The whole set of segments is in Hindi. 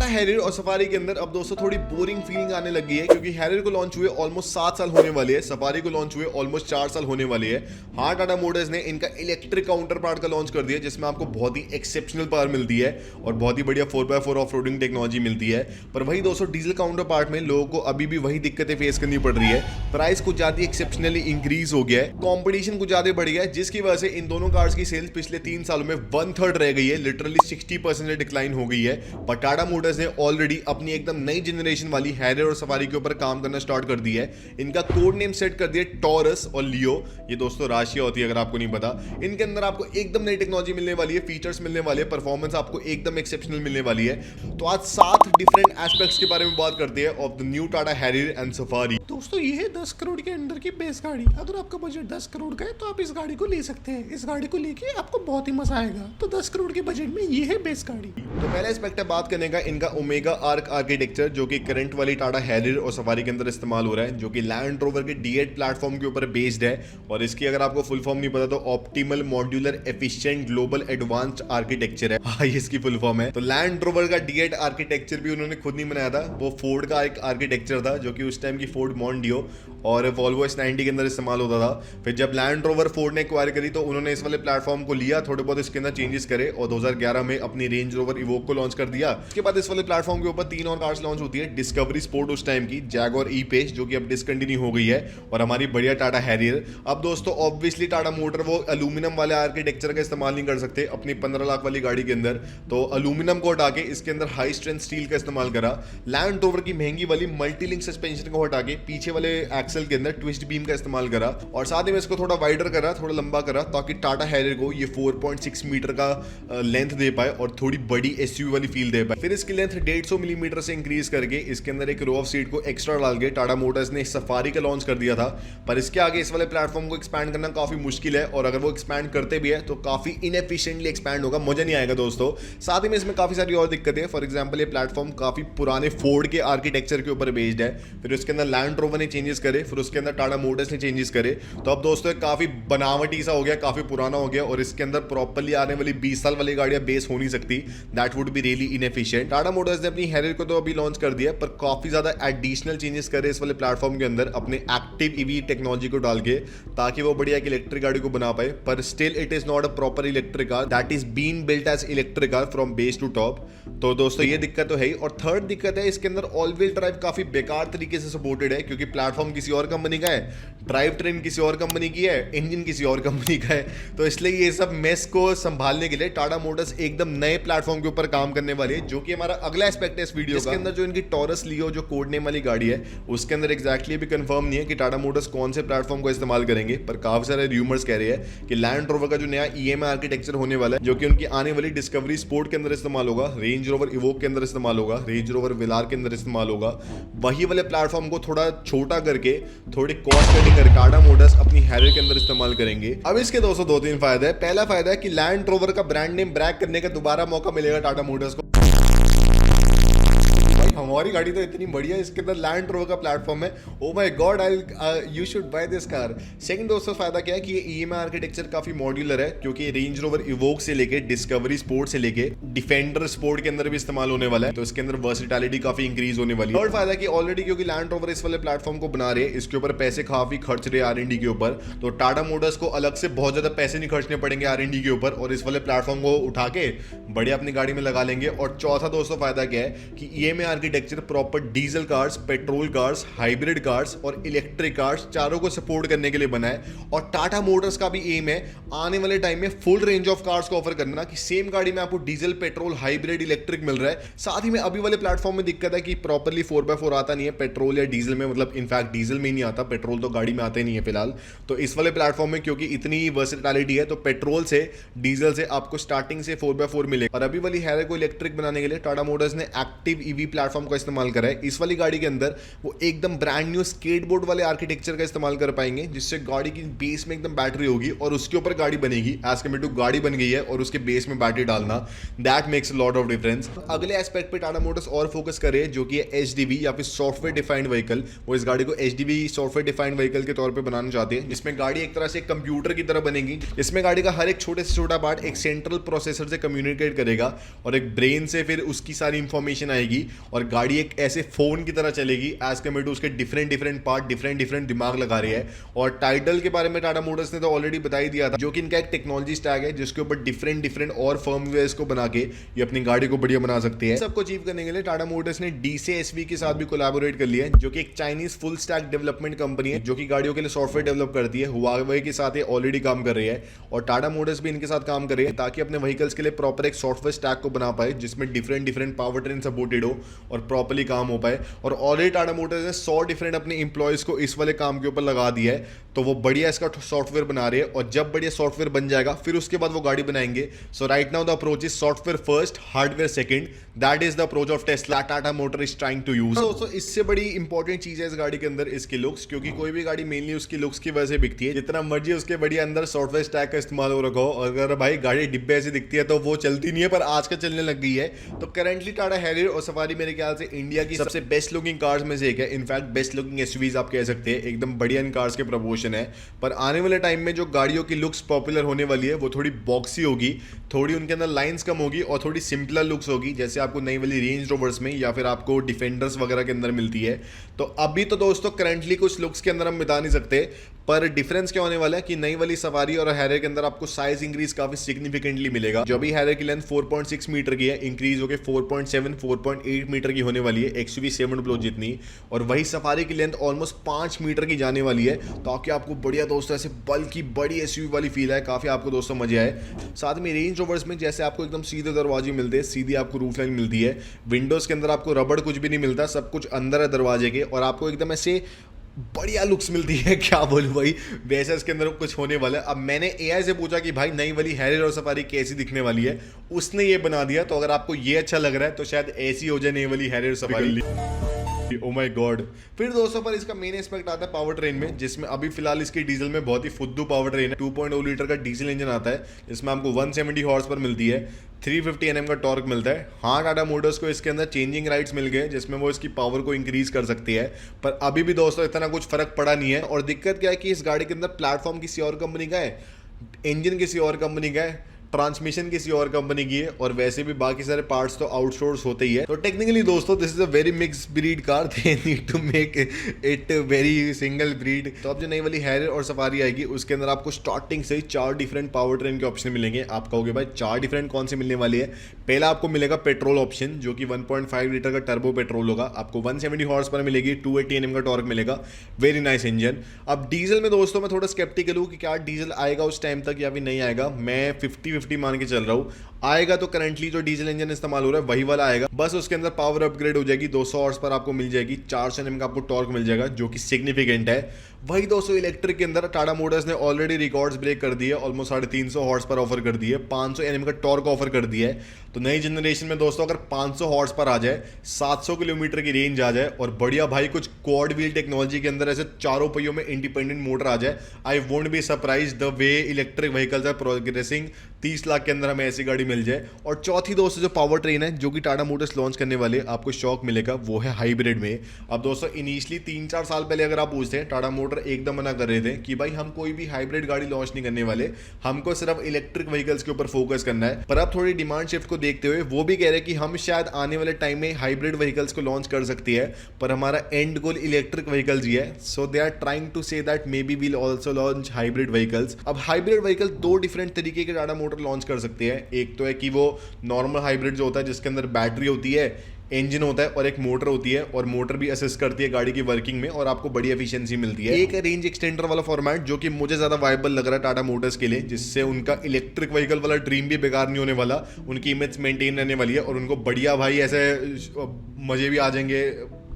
टाटा हैरियर और सफारी के अंदर अब दोस्तों थोड़ी बोरिंग फीलिंग आने लगी है, क्योंकि हैरियर को लॉन्च हुए ऑलमोस्ट 7 साल होने वाले हैं, सफारी को लॉन्च हुए ऑलमोस्ट 4 साल होने वाली है। हाँ, टाटा मोटर्स ने इनका इलेक्ट्रिक काउंटर पार्ट का लॉन्च कर दिया, जिसमें आपको बहुत ही एक्सेप्शनल पावर मिलती है और बहुत ही बढ़िया 4x4 ऑफ रोडिंग टेक्नोलॉजी मिलती है। पर वही दोस्तों डीजल काउंटर पार्ट में लोगों को अभी भी वही दिक्कतें फेस करनी पड़ रही है। प्राइस कुछ ज्यादा एक्सेप्शनली इंक्रीज हो गया है, कॉम्पिटिशन कुछ ज्यादा बढ़ गया है, जिसकी वजह से इन दोनों कार्स की सेल्स पिछले 3 सालों में 1/3 रह गई है, लिटरली 60% डिक्लाइन हो गई है। पर टाटा मोटर्स ने ऑलरेडी अपनी एकदम नई जनरेशन वाली हैरियर और सफारी के ऊपर काम करना स्टार्ट कर दिया है। इनका कोड नेम सेट कर दिया टॉरस और लियो। ये दोस्तों राशियां होती है, अगर आपको नहीं पता। इनके अंदर आपको एकदम नई टेक्नोलॉजी मिलने वाली है, फीचर्स मिलने वाले हैं, परफॉर्मेंस आपको एकदम एक्सेप्शनल मिलने वाली है। तो आज 7 डिफरेंट एस्पेक्ट्स के बारे में बात करते हैं of the new Tata Harrier and safari. दोस्तों ये है 10 करोड़ के अंदर की बेस गाड़ी। अगर आपका बजट 10 करोड़ का है तो आप इस गाड़ी को ले सकते हैं। इस गाड़ी को लेके आपको बहुत ही मजा आएगा। तो 10 करोड़ के बजट में ये है बेस गाड़ी। तो पहला एस्पेक्ट है बात करने का इनका ओमेगा आर्क आर्किटेक्चर, जो कि करंट वाली टाटा हैरियर और सफारी के अंदर इस्तेमाल हो रहा है, जो कि लैंड रोवर के D8 प्लेटफॉर्म के ऊपर बेस्ड है। और इसकी अगर आपको फुल फॉर्म नहीं पता तो optimal modular efficient global advanced architecture है। हाँ, ये इसकी फुल फॉर्म है। तो लैंड रोवर का D8 आर्किटेक्चर भी उन्होंने खुद नहीं बनाया था, वो फोर्ड का एक आर्किटेक्चर था, जो कि उस टाइम की फोर्ड मॉन्डियो और वॉल्वो S90 के अंदर इस्तेमाल होता था। फिर जब लैंड रोवर फोर्ड ने एक्वायर करी तो उन्होंने इस वाले प्लेटफॉर्म को लिया, थोड़े बहुत इसके अंदर चेंजेस करे और 2011 में अपनी रेंज रोवर इवोक को लॉन्च कर दिया। उसके बाद इस वाले प्लेटफॉर्म के ऊपर 3 और कार्स लॉन्च होती है। डिस्कवरी स्पोर्ट उस टाइम की, जैगुआर ई-पेस जो कि अब डिसकंटिन्यू हो गई है, और हमारी बढ़िया टाटा हैरियर। अब दोस्तों ऑब्वियसली टाटा मोटर वो एल्यूमिनियम वाले आर्किटेक्चर का इस्तेमाल नहीं कर सकते अपनी 15 लाख वाली गाड़ी के अंदर, तो एल्यूमिनियम को हटा के इसके अंदर हाई स्ट्रेंथ स्टील का इस्तेमाल करा। लैंड रोवर की महंगी वाली मल्टीलिंक सस्पेंशन को हटा के पीछे वाले एक्सल के अंदर ट्विस्ट बीम का इस्तेमाल करा, और साथ ही में इसको थोड़ा वाइडर करा, थोड़ा लंबा करा, ताकि टाटा हैरियर को ये 4.6 मीटर का लेंथ दे पाए और थोड़ी बड़ी एसयूवी वाली फील दे पाए। फिर इसकी लेंथ 150 मिलीमीटर से इंक्रीज करके इसके अंदर एक रो ऑफ सीट को एक्स्ट्रा डाल के टाटा मोटर्स ने सफारी का लॉन्च कर दिया था। पर इसके आगे इस वाले प्लेटफॉर्म को एक्सपैंड करना काफी मुश्किल है, और अगर वो एक्सपैंड करते भी है तो काफी इनएफिशिएंटली एक्सपैंड होगा, मजा नहीं आएगा दोस्तों। साथ ही में इसमें काफी सारी और दिक्कतें हैं। फॉर एग्जांपल ये प्लेटफॉर्म काफी पुराने फोर्ड के आर्किटेक्चर के ऊपर बेस्ड है, फिर उसके अंदर लैंड रोवर ने चेंजेस करे, फिर उसके अंदर टाटा मोटर्स ने चेंजेस करे। तो अब दोस्तों काफी बनावटी सा हो गया, काफी पुराना हो गया, और इसके अंदर प्रॉपर्ली आने वाली 20 साल वाली गाड़ियां बेस हो नहीं सकती। That would be really inefficient. Tata Motors ने अपनी हैरियर को तो अभी लॉन्च कर दिया, पर काफी ज्यादा एडिशनल चेंजेस करे इस वाले प्लेटफॉर्म के अंदर अपने एक्टिव ईवी टेक्नोलॉजी को डाल के, ताकि वो बढ़िया एक इलेक्ट्रिक गाड़ी को बना पाए। पर still it is not a proper electric car, that is been built as electric car from base to top. तो दोस्तों ये दिक्कत तो है ही। और थर्ड दिक्कत है, इसके अंदर ऑल व्हील ड्राइव काफी बेकार तरीके से सपोर्टेड है, क्योंकि प्लेटफॉर्म किसी और कंपनी का है, ड्राइव ट्रेन किसी और कंपनी की है, इंजन किसी और कंपनी का है। तो इसलिए ये सब मेस को संभालने के लिए टाटा मोटर्स एकदम नए प्लेटफॉर्म के ऊपर काम करने वाली है, जो कि हमारा अगला एस्पेक्ट है इस वीडियो का। इसके अंदर जो इनकी टॉरस लियो जो कोड नेम वाली गाड़ी है, उसके अंदर एग्जैक्टली भी कंफर्म नहीं है कि टाटा मोटर्स कौन से प्लेटफॉर्म को इस्तेमाल करेंगे, पर काफी सारे रूमर्स कह रहे हैं कि लैंड रोवर का जो नया EMI आर्किटेक्चर होने वाला है, जो कि उनकी आने वाली डिस्कवरी स्पोर्ट के अंदर इस्तेमाल होगा, रेंज रोवर इवोक के अंदर इस्तेमाल होगा, रेंज रोवर विलार के अंदर इस्तेमाल होगा, वही वाले प्लेटफॉर्म को थोड़ा छोटा करके थोड़ी कॉस्ट कटिंग करके टाटा मोटर्स अपनी हैरियर के अंदर इस्तेमाल करेंगे। अब इसके दोस्तों 2-3 फायदे हैं। पहला फायदा है कि लैंड रोवर का ब्रांड नेम ब्रैक करने का दोबारा मौका मिलेगा टाटा मोटर्स को। हमारी गाड़ी तो इतनी बढ़िया, इसके अंदर लैंड रोवर का प्लेटफॉर्म है। Oh my God, you should by this car. Second दोस्तों फायदा क्या है कि ये EMI आर्किटेक्चर काफी मॉड्यूलर है, क्योंकि रेंज रोवर इवोक से लेके डिस्कवरी स्पोर्ट से लेके डिफेंडर स्पोर्ट के अंदर भी इस्तेमाल होने वाला है, तो इसके अंदर वर्सिटैलिटी काफी इंक्रीज होने वाली है। थर्ड फायदा कि ऑलरेडी क्योंकि लैंड रोवर इस वाले प्लेटफॉर्म को बना रहे, इसके ऊपर पैसे काफी खर्च रहे R&D के ऊपर, तो टाटा मोटर्स को अलग से बहुत ज्यादा पैसे नहीं खर्चने पड़ेंगे R&D के ऊपर, और इस वाले प्लेटफॉर्म को उठा के बढ़िया अपनी गाड़ी में लगा लेंगे। और चौथा दोस्तों फायदा क्या है कि EMI architecture proper diesel cars, petrol cars, hybrid cars और इलेक्ट्रिक कार्स चारों को सपोर्ट करने के लिए बना है। और टाटा मोटर्स का भी एम है आने वाले टाइम में फुल रेंज ऑफ कार्स को ऑफर करना, कि सेम गाड़ी में आपको डीजल, पेट्रोल, हाइब्रिड, इलेक्ट्रिक मिल रहा है। साथ ही में अभी वाले प्लेटफॉर्म में दिक्कत है कि प्रॉपर्ली 4x4 आता नहीं है पेट्रोल या डीजल में, मतलब इनफैक्ट डीजल में ही नहीं आता, पेट्रोल तो गाड़ी में आते नहीं है फिलहाल। तो इस वाले प्लेटफॉर्म में क्योंकि इतनी वर्सेटिलिटी है, तो पेट्रोल से, डीजल से आपको स्टार्टिंग से 4x4 मिलेगा। और अभी वाली हैरियर को इलेक्ट्रिक बनाने के लिए टाटा मोटर्स ने एक्टिव ईवी प्लेटफॉर्म का इस्तेमाल करा है। इस वाली गाड़ी के अंदर वो एकदम ब्रांड न्यू स्केटबोर्ड वाले आर्किटेक्चर का इस्तेमाल कर पाएंगे, जिससे गाड़ी की बेस में एकदम बैटरी होगी और उसके ऊपर गाड़ी बनेगी। एज कम्पेयर टू गाड़ी बन गई है और उसके बेस में बैटरी डालना, that makes a lot of difference. अगले एस्पेक्ट पे टाटा मोटर्स और फोकस कर रहे हैं, जो कि है एचडीवी या फिर सॉफ्टवेयर डिफाइंड व्हीकल। वो इस गाड़ी को एचडीवी सॉफ्टवेयर डिफाइंड व्हीकल के तौर पे बनाना चाहते हैं, जिसमें गाड़ी एक तरह से कंप्यूटर की तरह बनेगी। इसमें गाड़ी का हर एक छोटे से छोटा पार्ट एक सेंट्रल प्रोसेसर से कम्युनिकेट करेगा और एक ब्रेन से फिर उसकी सारी इंफॉर्मेशन आएगी और गाड़ी एक ऐसे फोन की तरह चलेगी। एज कम्पेयर टू उसके डिफरेंट पार्ट डिफरेंट दिमाग लगा रही है। और टाइटल के बारे में टाटा मोटर्स ने तो ऑलरेडी बता ही दिया था, जो कि इनका एक टेक्नोलॉजी स्टैक है जिसके ऊपर डिफरेंट और फर्मवेयर्स को बना के ये अपनी गाड़ी को बढ़िया बना सकते हैं। सबको अचीव करने के लिए टाटा मोटर्स ने डीसीएसवी के साथ भी कोलैबोरेट कर लिया है, जो कि एक Chinese full stack development company है जो कि गाड़ियों के लिए सॉफ्टवेयर डेवलप करती है। हुआवे के साथ ये ऑलरेडी काम कर रही है और टाटा मोटर्स भी इनके साथ काम कर रही है, ताकि अपने व्हीकल्स के लिए प्रॉपर एक सॉफ्टवेयर स्टैक को बना पाए जिसमें डिफरेंट पावर ट्रेन सपोर्टेड हो और प्रॉपर्ली काम हो पाए। और ऑलरेडी टाटा मोटर्स ने 100 डिफरेंट अपने इंप्लॉयज को इस वाले काम के ऊपर लगा दिया है, तो वो बढ़िया इसका सॉफ्टवेयर बना रहे हैं और जब बढ़िया सॉफ्टवेयर बन जाएगा फिर उसके बाद वो गाड़ी बनाएंगे। So right now the approach is software first, hardware second. That is the approach of Tesla Tata motor is trying to use. So इससे बड़ी इंपॉर्टेंट चीज है इस गाड़ी के अंदर इसके लुक्स, क्योंकि कोई भी गाड़ी मेनली उसकी लुक्स की वजह से बिकती है। जितना मर्जी उसके बढ़िया अंदर सॉफ्टवेयर स्टैक का इस्तेमाल हो रखा हो, अगर भाई गाड़ी डिब्बे ऐसी दिखती है तो वो चलती नहीं है, पर आज का चलने लग गई है। तो करेंटली टाटा हैरियर और सफारी मेरे ख्याल से इंडिया की सबसे बेस्ट लुकिंग कार्स में से एक है। इनफैक्ट बेस्ट लुकिंग एसयूवीज आप कह सकते हैं, एकदम बढ़िया इन कार्स के प्रपोर्शन है। पर आने वाले टाइम में जो गाड़ियों की लुक्स पॉपुलर होने वाली है वो थोड़ी बॉक्सी होगी, थोड़ी उनके अंदर लाइंस कम होगी और थोड़ी सिंपलर लुक्स होगी, जैसे आपको नई वाली रेंज रोवर्स में या फिर आपको डिफेंडर्स वगैरह के अंदर मिलती है। तो अभी तो दोस्तों करंटली कुछ लुक्स के अंदर हम बता नहीं सकते, पर डिफरेंस क्या होने वाला है कि नई वाली सवारी और हैरियर के अंदर आपको साइज इंक्रीज काफी सिग्निफिकेंटली मिलेगा। जो अभी हैरियर की लेंथ 4.6 मीटर की है, इंक्रीज होकर 4.7 4.8 मीटर की होने वाली है, एक्सयूवी 7 प्लो जितनी। और वही सफारी की लेंथ ऑलमोस्ट 5 मीटर की जाने वाली है, ताकि आपको बढ़िया दोस्तों ऐसे बल्कि बड़ी एसयूवी वाली फील है, काफी आपको दोस्तों मजे आए। साथ में रेंज रोवर्स में जैसे आपको एकदम सीधे दरवाजे मिलते हैं, सीधी आपको रूफ लाइन मिलती है, विंडोज के अंदर आपको रबड़ कुछ भी नहीं मिलता, सब कुछ अंदर है दरवाजे के, और आपको एकदम ऐसे बढ़िया लुक्स मिलती है। क्या बोलूं भाई, वैसा इसके अंदर कुछ होने वाला है। अब मैंने एआई से पूछा कि भाई नई वाली हैरियर और सफारी कैसी दिखने वाली है, उसने ये बना दिया। तो अगर आपको ये अच्छा लग रहा है तो शायद ऐसी हो जाए नई वाली हैरियर और सफारी। Oh my God. फिर दोस्तों पर इसका मेन एस्पेक्ट आता है पावर ट्रेन में, जिसमें अभी फिलहाल इसकी डीजल में बहुत ही फुद्दू पावर ट्रेन है। 2.0 लीटर का डीजल इंजन आता है, जिसमें आपको 170 हॉर्स पर मिलती है, 350 Nm का टॉर्क मिलता है। हाँ, टाटा मोटर्स को इसके अंदर चेंजिंग राइट्स मिल गए, जिसमें वो इसकी पावर को इंक्रीज कर सकती है, पर अभी भी दोस्तों इतना कुछ फर्क पड़ा नहीं है। और दिक्कत क्या है कि इस गाड़ी के अंदर प्लेटफॉर्म किसी और कंपनी का है, इंजन किसी और कंपनी का है, ट्रांसमिशन किसी और कंपनी की है, और वैसे भी बाकी सारे पार्ट्स तो आउटसोर्स होते ही है। तो टेक्निकली दोस्तों this is a very mix breed car, they need to make it very single breed. तो अब जो नई वाली हैरियर और सफारी आएगी उसके अंदर आपको स्टार्टिंग से ही 4 डिफरेंट पावर ट्रेन के ऑप्शन मिलेंगे। आप कहोगे भाई 4 डिफरेंट कौन से मिलने वाली है? पहला आपको मिलेगा पेट्रोल ऑप्शन, जो कि 1.5 लीटर का टर्बो पेट्रोल होगा, आपको 170 हॉर्स पर मिलेगी, 280 Nm का टॉर्क मिलेगा, वेरी नाइस इंजन। अब डीजल में दोस्तों मैं थोड़ा स्केप्टिकल हूँ कि क्या डीजल आएगा उस टाइम तक या भी नहीं आएगा। मैं 50-50 मान के चल रहा हूँ। आएगा तो करंटली जो डीजल इंजन इस्तेमाल हो रहा है वही वाला आएगा, बस उसके अंदर पावर अपग्रेड हो जाएगी, 200 हॉर्स पर आपको मिल जाएगी, 400 Nm का आपको टॉर्क मिल जाएगा, जो कि सिग्निफिकेंट है। वही दोस्तों इलेक्ट्रिक के अंदर टाटा मोटर्स ने ऑलरेडी रिकॉर्ड्स ब्रेक कर दिए, ऑलमोस्ट 350 हॉर्स पर ऑफर कर दिए, 500 Nm का टॉर्क ऑफर कर दिया है। तो नई जनरेशन में दोस्तों अगर 500 हॉर्स पर आ जाए, 700 किलोमीटर की रेंज आ जाए, और बढ़िया भाई कुछ क्वाड व्हील टेक्नोलॉजी के अंदर ऐसे चारों पहियों में इंडिपेंडेंट मोटर आ जाए, I won't be surprise the way electric vehicles are progressing. 30 lakh के अंदर हमें ऐसी गाड़ी मिल जाए। और चौथी दोस्तों जो पावर ट्रेन है जो कि टाटा मोटर्स लॉन्च करने वाले, आपको शॉक मिलेगा, वो है हाइब्रिड में। अब दोस्तों इनिशियली 3-4 साल पहले अगर आप पूछते हैं, टाटा मोटर एकदम मना कर रहे थे कि भाई हम कोई भी हाइब्रिड गाड़ी लॉन्च नहीं करने वाले, हमको सिर्फ इलेक्ट्रिक व्हीकल्स के ऊपर फोकस करना है। पर अब थोड़ी डिमांड शिफ्ट को देखते हुए वो भी कह रहे हैं कि हम शायद आने वाले टाइम में हाइब्रिड व्हीकल्स को लॉन्च कर सकती है, पर हमारा एंड गोल इलेक्ट्रिक व्हीकल्स ही है। So they are trying to say that maybe will also launch hybrid vehicles. अब हाइब्रिड व्हीकल 2 डिफरेंट तरीके के टाटा मोटर लॉन्च कर सकते हैं। एक तो है कि वो नॉर्मल हाइब्रिड जो होता है जिसके अंदर बैटरी होती है, इंजन होता है और एक मोटर होती है, और मोटर भी असिस्ट करती है गाड़ी की वर्किंग में, और आपको बड़ी एफिशिएंसी मिलती है। एक है रेंज एक्सटेंडर वाला फॉर्मेट, जो कि मुझे ज्यादा वायबल लग रहा है टाटा मोटर्स के लिए, जिससे उनका इलेक्ट्रिक व्हीकल वाला ड्रीम भी बेकार नहीं होने वाला, उनकी इमेज मेंटेन रहने वाली है, और उनको बढ़िया भाई ऐसे मजे भी आ जाएंगे,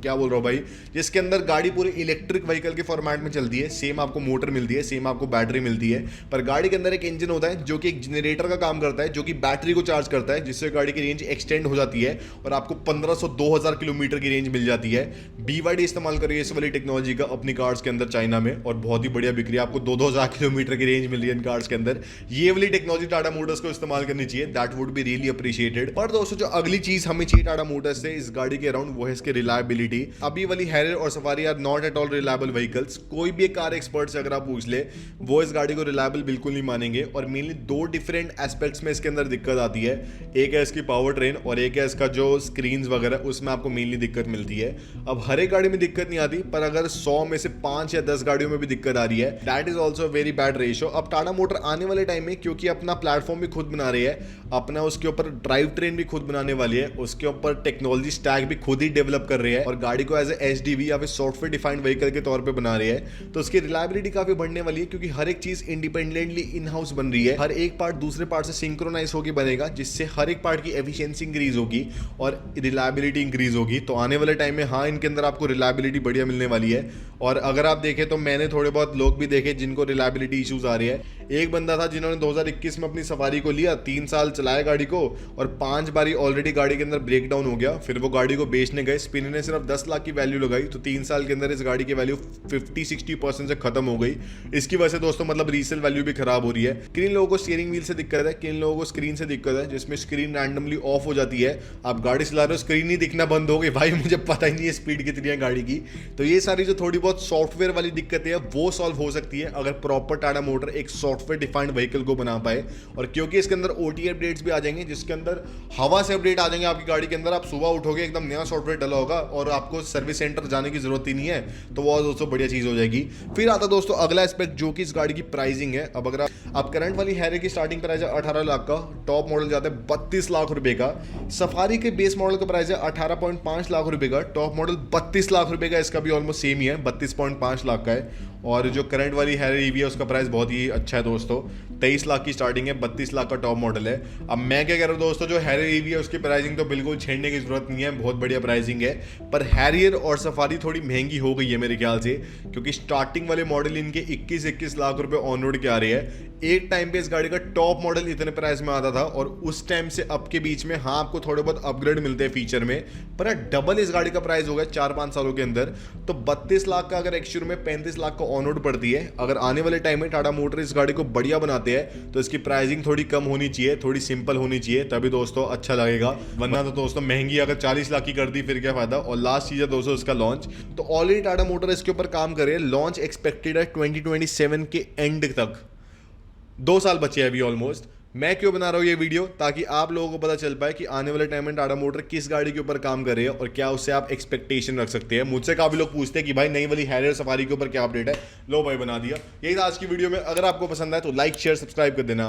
क्या बोल रहा हूँ भाई, जिसके अंदर गाड़ी पूरे इलेक्ट्रिक व्हीकल के फॉर्मेट में चलती है। सेम आपको मोटर मिलती है, सेम आपको बैटरी मिलती है, पर गाड़ी के अंदर एक इंजन होता है जो कि एक जनरेटर का काम करता है, जो कि बैटरी को चार्ज करता है, जिससे गाड़ी की रेंज एक्सटेंड हो जाती है और आपको 1500-2000 किलोमीटर की रेंज मिल जाती है। BYD इस्तेमाल कर रही है इस वाली टेक्नोलॉजी का अपनी कार्स के अंदर चाइना में, और बहुत ही बढ़िया बिक रही है। आपको 2-2000 किलोमीटर की रेंज मिल रही है इन कार्स के अंदर। ये वाली टेक्नोलॉजी टाटा मोटर्स को इस्तेमाल करनी चाहिए, that would be really appreciated. पर दोस्तों जो अगली चीज हमें चाहिए टाटा मोटर्स से इस गाड़ी के अराउंड, वो है इसकी रिलायबिलिटी। अभी वाली हैरियर और Safari are not at all reliable vehicles. कोई भी एक कार एक्सपर्ट से अगर आप पूछ ले, वो इस गाड़ी को रिलायबल बिल्कुल नहीं मानेंगे। और मेनली दो डिफरेंट एस्पेक्ट्स में इसके अंदर दिक्कत आती है। एक है इसकी पावर ट्रेन और एक है इसका जो स्क्रीन वगैरह, उसमें आपको मेनली दिक्कत मिलती है। अब हर एक गाड़ी में दिक्कत नहीं आती, पर अगर 100 में से 5 या 10 गाड़ियों में भी दिक्कत आ रही है, that is also very bad ratio. अब टाटा मोटर आने वाले टाइम में, क्योंकि अपना प्लेटफॉर्म भी खुद बना रही है, अपना उसके ऊपर ड्राइव ट्रेन भी खुद बनाने वाली है, उसके ऊपर टेक्नोलॉजी स्टैक भी खुद ही डेवलप कर रही है, और गाड़ी को एज ए SDV या फिर सॉफ्टवेयर डिफाइंड व्हीकल के तौर पे बना रही है, तो उसकी रिलायबिलिटी काफी बढ़ने वाली है। क्योंकि हर एक चीज इंडिपेंडेंटली इन हाउस बन रही है, हर एक पार्ट दूसरे पार्ट से सिंक्रोनाइज होकर बनेगा, जिससे हर एक पार्ट की एफिशिएंसी इंक्रीज होगी और रिलायबिलिटी इंक्रीज होगी। तो आने वाले टाइम में हाँ, इनके अंदर आपको रिलायबिलिटी बढ़िया मिलने वाली है। और अगर आप देखें तो मैंने थोड़े बहुत लोग भी देखे जिनको रिलायबिलिटी इश्यूज आ रही है। एक बंदा था जिन्होंने 2021 में अपनी सफारी को लिया, 3 साल चलाया गाड़ी को, और 5 बारी ऑलरेडी गाड़ी के अंदर ब्रेक डाउन हो गया। फिर वो गाड़ी को बेचने गए, स्पिन ने सिर्फ 10 लाख की वैल्यू लगाई, तो 3 साल के अंदर इस गाड़ी की वैल्यू 50-60% से खत्म हो गई। इसकी वजह से दोस्तों मतलब रीसेल वैल्यू भी खराब हो रही है। किन लोगों को स्टीयरिंग व्हील से दिक्कत है, किन लोगों को स्क्रीन से दिक्कत है, जिसमें स्क्रीन रैंडमली ऑफ हो जाती है। आप गाड़ी चला रहे हो, स्क्रीन ही दिखना बंद हो गई, भाई मुझे पता ही नहीं है स्पीड कितनी है गाड़ी की। तो ये सारी जो थोड़ी बहुत सॉफ्टवेयर वाली दिक्कतें हैं, वो सॉल्व हो सकती है अगर प्रॉपर टाटा मोटर एक सॉफ्टवेयर डिफाइंड व्हीकल को बना पाए। और क्योंकि इसके अंदर OTA अपडेट्स भी आ जाएंगे, जिसके अंदर हवा से अपडेट आ जाएंगे आपकी गाड़ी के अंदर। आप सुबह उठोगे, एकदम नया सॉफ्टवेयर डला होगा और आपको सर्विस सेंटर जाने की जरूरत ही नहीं है, तो वो दोस्तों बढ़िया चीज हो जाएगी। फिर आता दोस्तों अगला एस्पेक्ट, जो कि इस गाड़ी की प्राइसिंग है। अब अगर आप करंट वाली हैरियर की स्टार्टिंग प्राइस है 18 लाख का, टॉप मॉडल जाता है 32 लाख रुपए का। सफारी के बेस मॉडल का प्राइस है 18.5 लाख रुपए का, टॉप मॉडल 32 लाख रुपए का। इसका भी ऑलमोस्ट सेम ही है, 32.5 लाख का है। और जो करंट वाली हैरियर EV है उसका प्राइस बहुत ही अच्छा है दोस्तों, 23 लाख की स्टार्टिंग है, 32 लाख का टॉप मॉडल है। अब मैं क्या कह रहा हूँ दोस्तों, जो हैरियर EV है उसकी प्राइसिंग तो बिल्कुल छेड़ने की जरूरत नहीं है, बहुत बढ़िया प्राइसिंग है। पर हैरियर और सफारी थोड़ी महंगी हो गई है मेरे ख्याल से, क्योंकि स्टार्टिंग वाले मॉडल इनके 21 लाख रुपए ऑन रोड के आ रहे हैं। एक टाइम पे इस गाड़ी का टॉप मॉडल इतने प्राइस में आता था, और उस टाइम से अब के बीच में हाँ आपको थोड़े बहुत अपग्रेड मिलते हैं फीचर में, पर डबल इस गाड़ी का प्राइस हो गया 4-5 सालों के अंदर। तो 32 लाख का अगर एक शुरू में 35 लाख का ऑन रोड पड़ती है, अगर आने वाले टाइम में टाटा मोटर इस गाड़ी को बढ़िया बनाते हैं, तो इसकी प्राइसिंग थोड़ी कम होनी चाहिए, थोड़ी सिंपल होनी चाहिए, तभी दोस्तों अच्छा लगेगा। वरना तो दोस्तों महंगी अगर 40 लाख की कर दी फिर क्या फायदा। और लास्ट चीज है दोस्तों इसका लॉन्च। तो ऑलरेडी टाटा मोटर इसके ऊपर काम कर रही है, लॉन्च एक्सपेक्टेड है 2027 के एंड तक। 2 साल बचे हैं अभी ऑलमोस्ट। मैं क्यों बना रहा हूँ ये वीडियो, ताकि आप लोगों को पता चल पाए कि आने वाले टाइम में टाटा मोटर किस गाड़ी के ऊपर काम कर रही है और क्या उससे आप एक्सपेक्टेशन रख सकते हैं। मुझसे काफी लोग पूछते हैं कि भाई नई वाली हैरियर सफारी के ऊपर क्या अपडेट है। लो भाई बना दिया। यही था आज की वीडियो में। अगर आपको पसंद आए तो लाइक शेयर सब्सक्राइब कर देना।